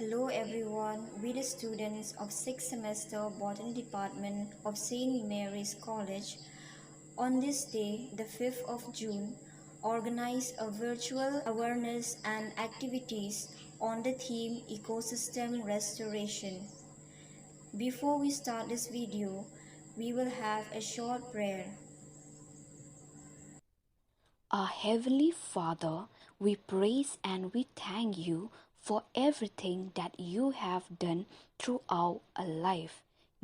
Hello everyone, we the students of 6th semester Botany Department of St. Mary's College on this day, the 5th of June, organize a virtual awareness and activities on the theme ecosystem restoration. Before we start this video, we will have a short prayer. Our Heavenly Father, we praise and we thank you for everything that you have done throughout our life.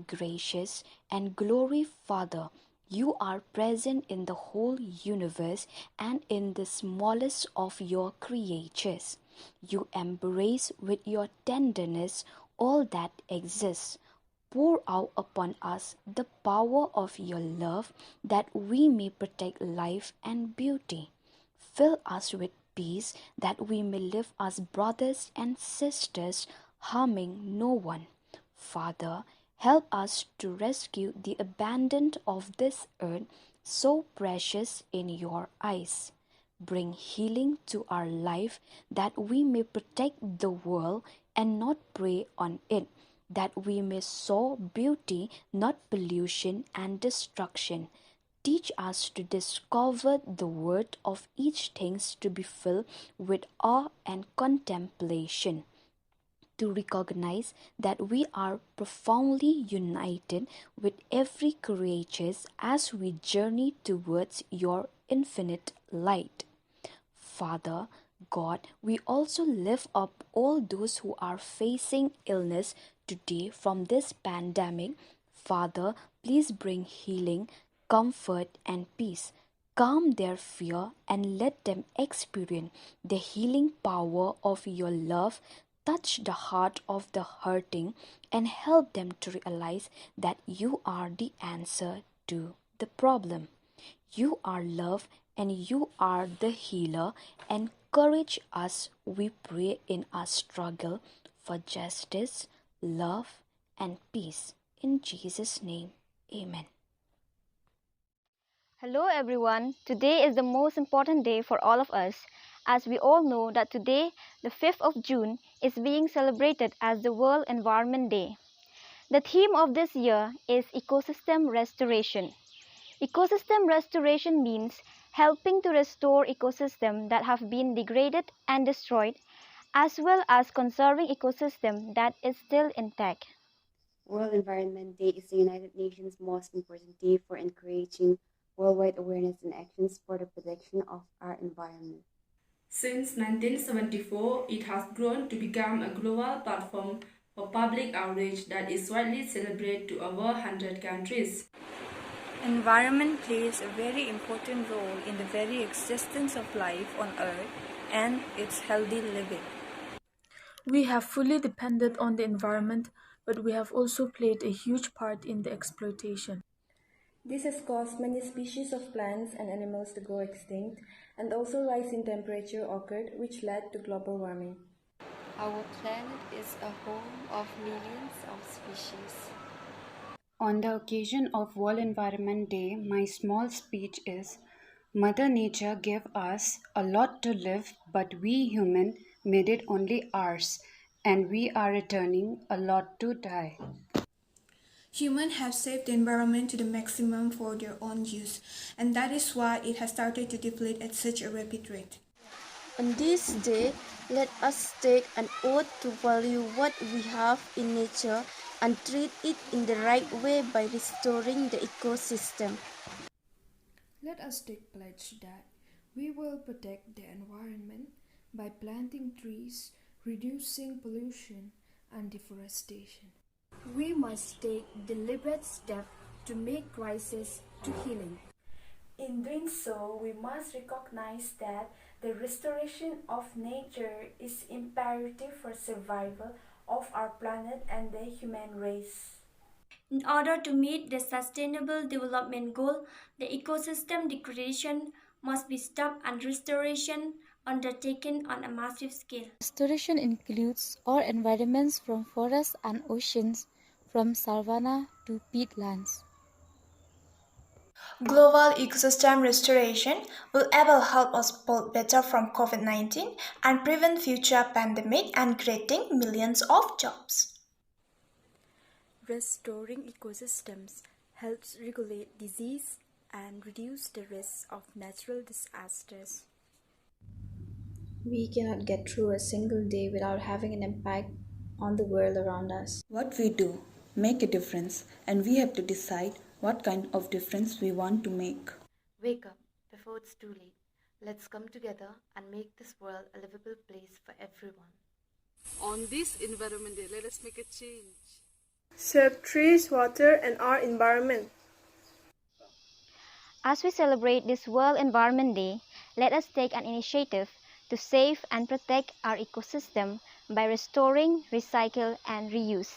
Gracious and glory Father, you are present in the whole universe and in the smallest of your creatures. You embrace with your tenderness all that exists. Pour out upon us the power of your love that we may protect life and beauty. Fill us with peace that we may live as brothers and sisters, harming no one. Father, help us to rescue the abandoned of this earth so precious in your eyes. Bring healing to our life that we may protect the world and not prey on it, that we may sow beauty, not pollution and destruction. Teach us to discover the worth of each thing to be filled with awe and contemplation, to recognize that we are profoundly united with every creature as we journey towards your infinite light. Father, God, we also lift up all those who are facing illness today from this pandemic. Father, please bring healing, comfort, and peace. Calm their fear and let them experience the healing power of your love. Touch the heart of the hurting and help them to realize that you are the answer to the problem. You are love and you are the healer. Encourage us, we pray, in our struggle for justice, love, and peace. In Jesus' name, amen. Hello everyone. Today is the most important day for all of us, as we all know that today, the 5th of June, is being celebrated as the World Environment Day. The theme of this year is ecosystem restoration. Ecosystem restoration means helping to restore ecosystems that have been degraded and destroyed, as well as conserving ecosystem that is still intact. World Environment Day is the United Nations' most important day for encouraging worldwide awareness and actions for the protection of our environment. Since 1974, it has grown to become a global platform for public outrage that is widely celebrated to over 100 countries. Environment plays a very important role in the very existence of life on Earth and its healthy living. We have fully depended on the environment, but we have also played a huge part in the exploitation. This has caused many species of plants and animals to go extinct, and also rise in temperature occurred, which led to global warming. Our planet is a home of millions of species. On the occasion of World Environment Day, my small speech is Mother Nature gave us a lot to live, but we human made it only ours, and we are returning a lot to die. Humans have saved the environment to the maximum for their own use, and that is why it has started to deplete at such a rapid rate. On this day, let us take an oath to value what we have in nature and treat it in the right way by restoring the ecosystem. Let us take pledge that we will protect the environment by planting trees, reducing pollution and deforestation. We must take deliberate steps to make crisis to healing. In doing so, we must recognize that the restoration of nature is imperative for survival of our planet and the human race. In order to meet the Sustainable Development Goal, the ecosystem degradation must be stopped and restoration undertaken on a massive scale. Restoration includes all environments from forests and oceans, from savanna to peatlands. Global ecosystem restoration will able help us pull better from COVID-19 and prevent future pandemic and creating millions of jobs. Restoring ecosystems helps regulate disease and reduce the risk of natural disasters. We cannot get through a single day without having an impact on the world around us. What we do make a difference, and we have to decide what kind of difference we want to make. Wake up before it's too late. Let's come together and make this world a livable place for everyone. On this Environment Day, let us make a change. Save trees, water, and our environment. As we celebrate this World Environment Day, let us take an initiative to save and protect our ecosystem by restoring, recycle, and reuse.